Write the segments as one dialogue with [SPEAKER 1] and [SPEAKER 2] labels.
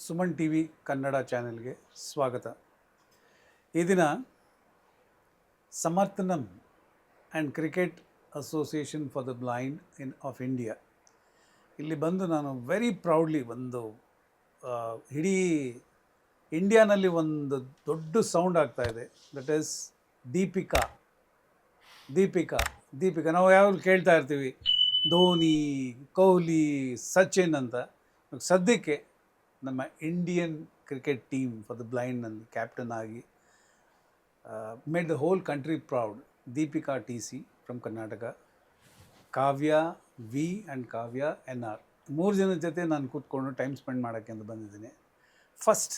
[SPEAKER 1] Suman TV Kannada ಚಾನೆಲ್ಗೆ ಸ್ವಾಗತ. ಈ ದಿನ Samarthanam and cricket association for the blind of India ಇಲ್ಲಿ ಬಂದು ನಾನು ವೆರಿ ಪ್ರೌಡ್ಲಿ ಒಂದು ಇಡೀ ಇಂಡಿಯಾನಲ್ಲಿ ಒಂದು ದೊಡ್ಡ ಸೌಂಡ್ ಆಗ್ತಾಯಿದೆ. That is Deepika. ನಾವು ಯಾವಾಗಲೂ ಕೇಳ್ತಾ ಇರ್ತೀವಿ ಧೋನಿ, ಕೊಹ್ಲಿ, ಸಚಿನ್ ಅಂತ. ಸದ್ಯಕ್ಕೆ ನಮ್ಮ Indian cricket team for the ಬ್ಲೈಂಡ್ನಲ್ಲಿ ಕ್ಯಾಪ್ಟನ್ ಆಗಿ made the whole country proud. Deepika TC from Karnataka, Kavya V and Kavya NR, 3 ಜನದ ಜೊತೆ ನಾನು ಕೂತ್ಕೊಂಡು ಟೈಮ್ ಸ್ಪೆಂಡ್ ಮಾಡೋಕ್ಕೆ ಅಂತ ಬಂದಿದ್ದೀನಿ. ಫಸ್ಟ್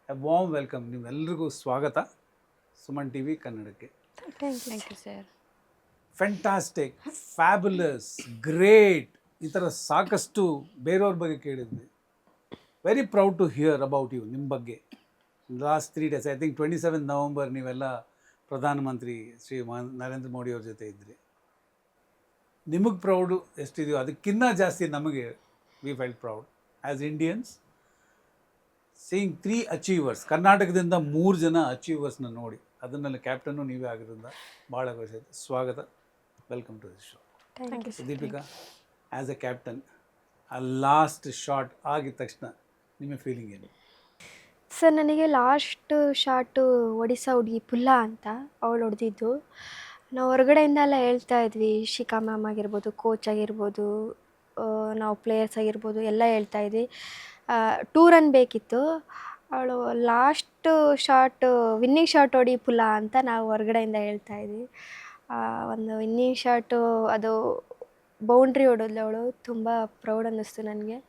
[SPEAKER 1] ಎ ವಾರ್ಮ್ ವೆಲ್ಕಮ್, ನಿಮ್ಮೆಲ್ರಿಗೂ ಸ್ವಾಗತ ಸುಮನ್ ಟಿವಿ ಕನ್ನಡಕ್ಕೆ.
[SPEAKER 2] Thank you sir.
[SPEAKER 1] Fantastic, fabulous, great, ಈ ಥರ ಸಾಕಷ್ಟು ಬೇರೆಯವ್ರ ಬಗ್ಗೆ ಕೇಳಿದ್ವಿ. Very proud to hear about you. ನಿಮ್ಮ ಬಗ್ಗೆ last 3 days, I think 27 November ನೀವೆಲ್ಲ ಪ್ರಧಾನಮಂತ್ರಿ ಶ್ರೀ ನರೇಂದ್ರ ಮೋದಿ ಅವ್ರ ಜೊತೆ ಇದ್ರಿ. ನಿಮಗೆ ಪ್ರೌಡು ಎಷ್ಟಿದೆಯೋ ಅದಕ್ಕಿಂತ ಜಾಸ್ತಿ ನಮಗೆ we felt proud as Indians seeing 3 achievers. ಕರ್ನಾಟಕದಿಂದ 3 ಜನ ಅಚೀವರ್ಸ್ನ ನೋಡಿ, ಅದನ್ನೆಲ್ಲ ಕ್ಯಾಪ್ಟನ್ನು ನೀವೇ ಆಗಿರೋದ್ರಿಂದ ಭಾಳ ಖುಷಿ. ಸ್ವಾಗತ, welcome to this show. Deepika, as a captain, ಆ ಲಾಸ್ಟ್ ಶಾಟ್ ಆಗಿದ ತಕ್ಷಣ ನಿಮ್ಮ ಫೀಲಿಂಗ್ ಏನು?
[SPEAKER 2] ಸರ್, ನನಗೆ ಲಾಸ್ಟ್ ಶಾಟು ಒಡಿಸ್ಸಾ ಹುಡುಗಿ ಪುಲ್ಲಾ ಅಂತ ಅವಳು ಹೊಡೆದಿದ್ದು. ನಾವು ಹೊರಗಡೆಯಿಂದ ಎಲ್ಲ ಹೇಳ್ತಾ ಇದ್ವಿ, ಶಿಖಾ ಮ್ಯಾಮ್ ಆಗಿರ್ಬೋದು, ಕೋಚ್ ಆಗಿರ್ಬೋದು, ನಾವು ಪ್ಲೇಯರ್ಸ್ ಆಗಿರ್ಬೋದು ಎಲ್ಲ ಹೇಳ್ತಾ ಇದ್ವಿ 2 ರನ್ ಬೇಕಿತ್ತು. ಅವಳು ಲಾಸ್ಟ್ ಶಾಟು ವಿನ್ನಿಂಗ್ ಶಾಟ್ ಹೊಡಿ ಪುಲ್ಲಾ ಅಂತ ನಾವು ಹೊರಗಡೆಯಿಂದ ಹೇಳ್ತಾ ಇದ್ವಿ. ಒಂದು ವಿನ್ನಿಂಗ್ ಶಾಟು ಅದು ಬೌಂಡ್ರಿ ಹೊಡೆದ್ಲು ಅವಳು. ತುಂಬ ಪ್ರೌಡ್ ಅನ್ನಿಸ್ತು ನನಗೆ.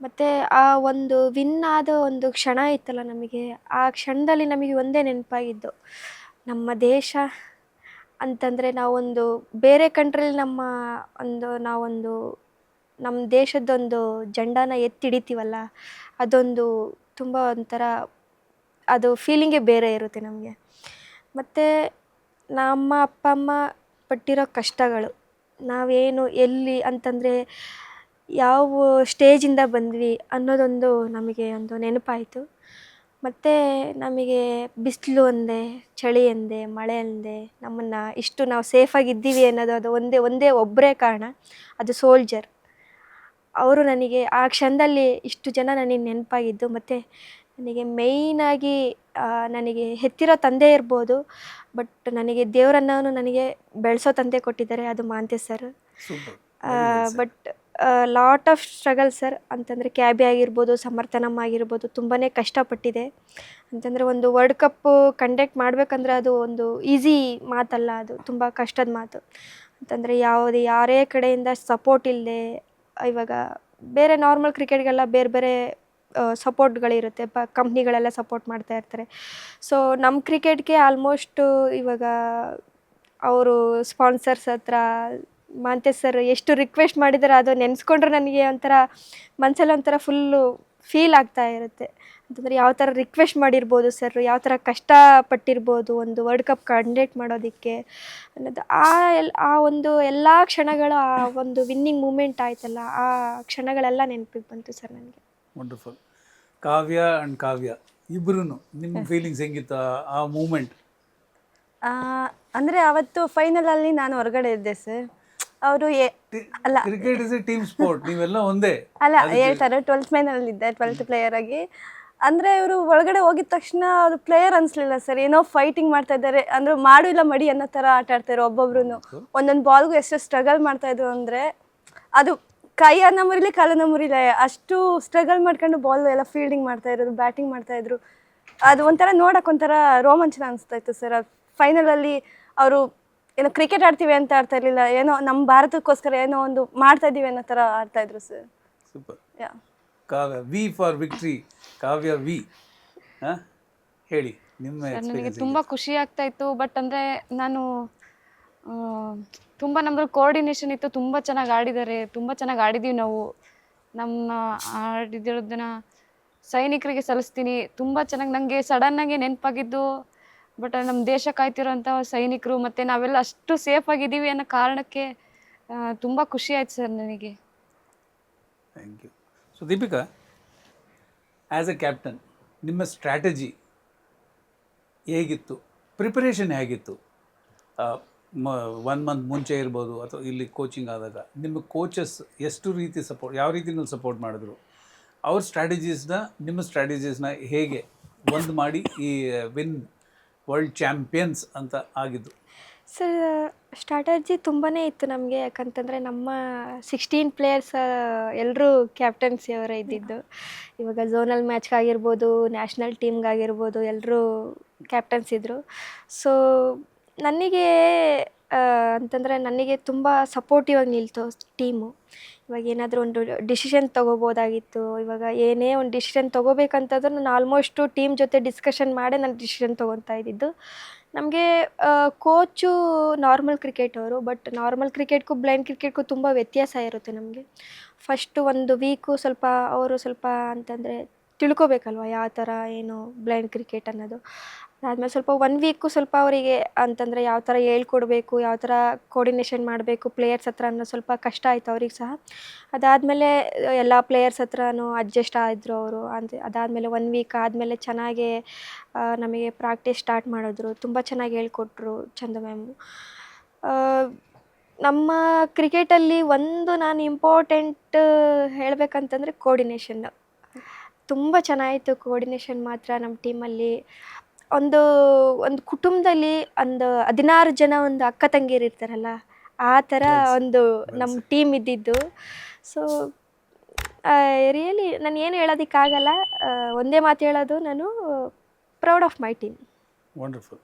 [SPEAKER 2] ಮತ್ತು ಆ ಒಂದು ವಿನ್ ಆದ ಒಂದು ಕ್ಷಣ ಇತ್ತಲ್ಲ ನಮಗೆ, ಆ ಕ್ಷಣದಲ್ಲಿ ನಮಗೆ ಒಂದೇ ನೆನಪಾಗಿದ್ದು, ನಮ್ಮ ದೇಶ ಅಂತಂದರೆ ನಾವೊಂದು ಬೇರೆ ಕಂಟ್ರೀಲಿ ನಾವೊಂದು ನಮ್ಮ ದೇಶದ್ದೊಂದು ಜೆಂಡಾನ ಎತ್ತಿ ಹಿಡಿತೀವಲ್ಲ, ಅದೊಂದು ತುಂಬ ಒಂಥರ ಅದು ಫೀಲಿಂಗೇ ಬೇರೆ ಇರುತ್ತೆ ನಮಗೆ. ಮತ್ತು ನಮ್ಮ ಅಪ್ಪ ಅಮ್ಮ ಪಟ್ಟಿರೋ ಕಷ್ಟಗಳು, ನಾವೇನು ಎಲ್ಲಿ ಅಂತಂದರೆ ಯಾವ ಸ್ಟೇಜಿಂದ ಬಂದ್ವಿ ಅನ್ನೋದೊಂದು ನಮಗೆ ಒಂದು ನೆನಪಾಯಿತು. ಮತ್ತು ನಮಗೆ ಬಿಸಿಲು ಅಂದೆ, ಚಳಿ ಅಂದೆ, ಮಳೆ ಅಂದೆ, ನಮ್ಮನ್ನು ಇಷ್ಟು ನಾವು ಸೇಫಾಗಿದ್ದೀವಿ ಅನ್ನೋದು ಅದು ಒಂದೇ ಒಬ್ಬರೇ ಕಾರಣ, ಅದು ಸೋಲ್ಜರ್. ಅವರು ನನಗೆ ಆ ಕ್ಷಣದಲ್ಲಿ ಇಷ್ಟು ಜನ ನನಗೆ ನೆನಪಾಗಿದ್ದು. ಮತ್ತು ನನಗೆ ಮೇಯ್ನಾಗಿ ನನಗೆ ಹೆತ್ತಿರೋ ತಂದೆ ಇರ್ಬೋದು, ಬಟ್ ನನಗೆ ದೇವರನ್ನು ನನಗೆ ಬೆಳೆಸೋ ತಂದೆ ಕೊಟ್ಟಿದ್ದಾರೆ, ಅದು ಮಾಂತೆ sir. But lot of struggle sir. ಅಂತಂದರೆ ಕ್ಯಾಬಿ ಆಗಿರ್ಬೋದು, ಸಮರ್ಥನಮ್ ಆಗಿರ್ಬೋದು, ತುಂಬಾ ಕಷ್ಟಪಟ್ಟಿದೆ. ಅಂತಂದರೆ ಒಂದು ವರ್ಲ್ಡ್ ಕಪ್ಪು ಕಂಡಕ್ಟ್ ಮಾಡಬೇಕಂದ್ರೆ ಅದು ಒಂದು ಈಸಿ ಮಾತಲ್ಲ, ಅದು ತುಂಬ ಕಷ್ಟದ ಮಾತು. ಅಂತಂದರೆ ಯಾರೇ ಕಡೆಯಿಂದ ಸಪೋರ್ಟ್ ಇಲ್ಲದೆ, ಇವಾಗ ಬೇರೆ ನಾರ್ಮಲ್ ಕ್ರಿಕೆಟ್ಗೆಲ್ಲ ಬೇರೆ ಬೇರೆ ಸಪೋರ್ಟ್ಗಳಿರುತ್ತೆ, ಕಂಪ್ನಿಗಳೆಲ್ಲ ಸಪೋರ್ಟ್ ಮಾಡ್ತಾ ಇರ್ತಾರೆ. ಸೊ ನಮ್ಮ ಕ್ರಿಕೆಟ್ಗೆ ಆಲ್ಮೋಸ್ಟು ಇವಾಗ ಅವರು ಸ್ಪಾನ್ಸರ್ಸ್ ಹತ್ರ ಮಾಂತೆ ಸರ್ ಎಷ್ಟು ರಿಕ್ವೆಸ್ಟ್ ಮಾಡಿದ್ದಾರೆ, ಅದು ನೆನೆಸ್ಕೊಂಡ್ರೆ ನನಗೆ ಒಂಥರ ಮನಸ್ಸಲ್ಲಿ ಒಂಥರ ಫುಲ್ಲು ಫೀಲ್ ಆಗ್ತಾ ಇರುತ್ತೆ. ಅಂತಂದರೆ ಯಾವ ಥರ ರಿಕ್ವೆಸ್ಟ್ ಮಾಡಿರ್ಬೋದು ಸರ್, ಯಾವ ಥರ ಕಷ್ಟಪಟ್ಟಿರ್ಬೋದು ಒಂದು ವರ್ಲ್ಡ್ ಕಪ್ ಕಂಡಕ್ಟ್ ಮಾಡೋದಕ್ಕೆ ಅನ್ನೋದು. ಆ ಒಂದು ಎಲ್ಲ ಕ್ಷಣಗಳು, ಆ ಒಂದು ವಿನ್ನಿಂಗ್ ಮೂಮೆಂಟ್ ಆಯ್ತಲ್ಲ, ಆ ಕ್ಷಣಗಳೆಲ್ಲ ನೆನಪಿಗೆ ಬಂತು ಸರ್ ನನಗೆ.
[SPEAKER 1] ವಂಡರ್ಫುಲ್. ಕಾವ್ಯ ಆ್ಯಂಡ್ ಕಾವ್ಯ ಇಬ್ಬರೂ ನಿಮ್ಮ ಫೀಲಿಂಗ್ಸ್ ಹೆಂಗಿತ್ತು ಆ ಮೂಮೆಂಟ್?
[SPEAKER 3] ಅಂದರೆ ಅವತ್ತು ಫೈನಲಲ್ಲಿ ನಾನು ಹೊರಗಡೆ ಇದ್ದೆ ಸರ್. ಅವರು ಅಲ್ಲ,
[SPEAKER 1] cricket is A team sport, ನೀವೆಲ್ಲ ಒಂದೇ
[SPEAKER 3] ಅಲ್ಲ ಹೇಳ್ತಾರೆ 12th ಮೈನಲ್ಲಿದ್ದೆ, 12th ಪ್ಲೇಯರ್ ಆಗಿ. ಅಂದರೆ ಇವರು ಒಳಗಡೆ ಹೋಗಿದ ತಕ್ಷಣ ಅದು ಪ್ಲೇಯರ್ ಅನಿಸ್ಲಿಲ್ಲ ಸರ್, ಏನೋ ಫೈಟಿಂಗ್ ಮಾಡ್ತಾ ಇದ್ದಾರೆ, ಅಂದರೆ ಮಾಡು ಇಲ್ಲ ಮಡಿ ಅನ್ನೋ ಥರ ಆಟ ಆಡ್ತಾರೆ. ಒಬ್ಬೊಬ್ರು ಒಂದೊಂದು ಬಾಲ್ಗೂ ಎಷ್ಟು ಸ್ಟ್ರಗಲ್ ಮಾಡ್ತಾಯಿದ್ರು ಅಂದರೆ, ಅದು ಕೈಯನ್ನು ಮುರಿಲಿ ಕಾಲನ್ನು ಮುರಿಲ್ಲ, ಅಷ್ಟು ಸ್ಟ್ರಗಲ್ ಮಾಡ್ಕೊಂಡು ಬಾಲ್ ಎಲ್ಲ ಫೀಲ್ಡಿಂಗ್ ಮಾಡ್ತಾಯಿರೋದು, ಬ್ಯಾಟಿಂಗ್ ಮಾಡ್ತಾಯಿದ್ರು. ಅದು ಒಂಥರ ನೋಡೋಕೆ ಒಂಥರ ರೋಮಾಂಚನ ಅನಿಸ್ತಾ ಇತ್ತು ಸರ್. ಫೈನಲಲ್ಲಿ ಅವರು ಏನೋ ಕ್ರಿಕೆಟ್ ಆಡ್ತೀವಿ ಅಂತ ಆಡ್ತಾ ಇರಲಿಲ್ಲ, ಏನೋ ನಮ್ಮ ಭಾರತಕ್ಕೋಸ್ಕರ ಏನೋ ಒಂದು ಮಾಡ್ತಾ ಇದ್ದೀವಿ ಅನ್ನೋ ಥರ ಆಡ್ತಾಯಿದ್ರು sir.
[SPEAKER 1] Super. Kavya V for victory. Kavya V, ಹೇಳಿ ನಿಮ್ಮ
[SPEAKER 4] ನನಗೆ ತುಂಬ ಖುಷಿ ಆಗ್ತಾ ಇತ್ತು. ಬಟ್ ಅಂದರೆ ನಾನು ತುಂಬ ನಮ್ಮದ್ರಲ್ಲಿ ಕೋಆರ್ಡಿನೇಷನ್ ಇತ್ತು, ತುಂಬ ಚೆನ್ನಾಗಿ ಆಡಿದ್ದಾರೆ, ತುಂಬ ಚೆನ್ನಾಗಿ ಆಡಿದ್ದೀವಿ ನಾವು. ನಮ್ಮ ಆಡಿದಿರೋದನ್ನ ಸೈನಿಕರಿಗೆ ಸಲ್ಲಿಸ್ತೀನಿ. ತುಂಬ ಚೆನ್ನಾಗಿ ನನಗೆ ಸಡನ್ನಾಗಿ ನೆನಪಾಗಿದ್ದು, ಬಟ್ ನಮ್ಮ ದೇಶ ಕಾಯ್ತಿರೋಂಥ ಸೈನಿಕರು ಮತ್ತು ನಾವೆಲ್ಲ ಅಷ್ಟು ಸೇಫಾಗಿದ್ದೀವಿ ಅನ್ನೋ ಕಾರಣಕ್ಕೆ ತುಂಬ ಖುಷಿ ಆಯ್ತು ಸರ್ ನನಗೆ.
[SPEAKER 1] Thank you. So Deepika, as a captain ನಿಮ್ಮ ಸ್ಟ್ರಾಟಜಿ ಹೇಗಿತ್ತು, ಪ್ರಿಪರೇಷನ್ ಹೇಗಿತ್ತು? 1 ಮಂತ್ ಮುಂಚೆ ಇರ್ಬೋದು ಅಥವಾ ಇಲ್ಲಿ ಕೋಚಿಂಗ್ ಆದಾಗ ನಿಮ್ಮ ಕೋಚಸ್ ಎಷ್ಟು ರೀತಿ ಯಾವ ರೀತಿ ನೀವು ಸಪೋರ್ಟ್ ಮಾಡಿದ್ರು? ಅವ್ರ ಸ್ಟ್ರಾಟಜೀಸ್ನ ನಿಮ್ಮ ಸ್ಟ್ರಾಟಜೀಸ್ನ ಹೇಗೆ ಒಂದು ಮಾಡಿ ಈ ವರ್ಲ್ಡ್ ಚಾಂಪಿಯನ್ಸ್ ಅಂತ ಆಗಿದ್ದು?
[SPEAKER 2] ಸರ್ ಸ್ಟ್ರಾಟಜಿ ತುಂಬಾ ಇತ್ತು ನಮಗೆ, ಯಾಕಂತಂದರೆ ನಮ್ಮ 16 ಪ್ಲೇಯರ್ಸ್ ಎಲ್ಲರೂ ಕ್ಯಾಪ್ಟನ್ಸಿ ಅವರೇ ಇದ್ದಿದ್ದು. ಇವಾಗ ಝೋನಲ್ ಮ್ಯಾಚ್ಗಾಗಿರ್ಬೋದು, ನ್ಯಾಷನಲ್ ಟೀಮ್ಗಾಗಿರ್ಬೋದು, ಎಲ್ಲರೂ ಕ್ಯಾಪ್ಟನ್ಸ್ ಇದ್ದರು. ಸೊ ನನಗೆ ಅಂತಂದರೆ ನನಗೆ ತುಂಬ ಸಪೋರ್ಟಿವ್ ಆಗಿ ನಿಲ್ತು ಟೀಮು. ಇವಾಗ ಏನಾದರೂ ಒಂದು ಡಿಸಿಷನ್ ತೊಗೋಬೋದಾಗಿತ್ತು, ಇವಾಗ ಏನೇ ಒಂದು ಡಿಸಿಷನ್ ತೊಗೋಬೇಕಂತಂದ್ರೆ ನಾನು ಆಲ್ಮೋಸ್ಟು ಟೀಮ್ ಜೊತೆ ಡಿಸ್ಕಷನ್ ಮಾಡೇ ನಾನು ಡಿಸಿಷನ್ ತೊಗೊತಾ ಇದ್ದಿದ್ದು. ನಮಗೆ ಕೋಚು ನಾರ್ಮಲ್ ಕ್ರಿಕೆಟ್ ಅವರು, ಬಟ್ ನಾರ್ಮಲ್ ಕ್ರಿಕೆಟ್ಗೂ ಬ್ಲೈಂಡ್ ಕ್ರಿಕೆಟ್ಗೂ ತುಂಬ ವ್ಯತ್ಯಾಸ ಇರುತ್ತೆ ನಮಗೆ. ಫಸ್ಟು ಒಂದು ವೀಕು ಸ್ವಲ್ಪ ಅವರು ಸ್ವಲ್ಪ ಅಂತಂದರೆ ತಿಳ್ಕೊಬೇಕಲ್ವ ಯಾವ ಥರ ಏನು ಬ್ಲೈಂಡ್ ಕ್ರಿಕೆಟ್ ಅನ್ನೋದು. ಅದಾದಮೇಲೆ ಸ್ವಲ್ಪ 1 ವೀಕು ಸ್ವಲ್ಪ ಅವರಿಗೆ ಅಂತಂದರೆ ಯಾವ ಥರ ಹೇಳ್ಕೊಡ್ಬೇಕು, ಯಾವ ಥರ ಕೋರ್ಡಿನೇಷನ್ ಮಾಡಬೇಕು ಪ್ಲೇಯರ್ಸ್ ಹತ್ರ ಅನ್ನೋ ಸ್ವಲ್ಪ ಕಷ್ಟ ಆಯಿತು ಅವ್ರಿಗೆ ಸಹ. ಅದಾದಮೇಲೆ ಎಲ್ಲ ಪ್ಲೇಯರ್ಸ್ ಹತ್ರನೂ ಅಡ್ಜಸ್ಟ್ ಆದರು ಅವರು. ಅದಾದಮೇಲೆ 1 ವೀಕ್ ಆದಮೇಲೆ ಚೆನ್ನಾಗೇ ನಮಗೆ ಪ್ರಾಕ್ಟೀಸ್ ಸ್ಟಾರ್ಟ್ ಮಾಡಿದ್ರು. ತುಂಬ ಚೆನ್ನಾಗಿ ಹೇಳ್ಕೊಟ್ರು ಚಂದು ಮ್ಯಾಮು. ನಮ್ಮ ಕ್ರಿಕೆಟಲ್ಲಿ ಒಂದು ನಾನು ಇಂಪಾರ್ಟೆಂಟ್ ಹೇಳಬೇಕಂತಂದರೆ ಕೋರ್ಡಿನೇಷನ್ನು ತುಂಬ ಚೆನ್ನಾಗಿತ್ತು. ಕೋರ್ಡಿನೇಷನ್ ಮಾತ್ರ ನಮ್ಮ ಟೀಮಲ್ಲಿ ಒಂದು ಕುಟುಂಬದಲ್ಲಿ ಒಂದು 16 ಜನ ಒಂದು ಅಕ್ಕ ತಂಗಿಯರು ಇರ್ತಾರಲ್ಲ, ಆ ಥರ ಒಂದು ನಮ್ಮ ಟೀಮ್ ಇದ್ದಿದ್ದು. ಸೊ ರಿಯಲಿ ನಾನು ಏನು ಹೇಳೋದಕ್ಕಾಗಲ್ಲ, ಒಂದೇ ಮಾತು ಹೇಳೋದು, ನಾನು proud of my team.
[SPEAKER 1] Wonderful.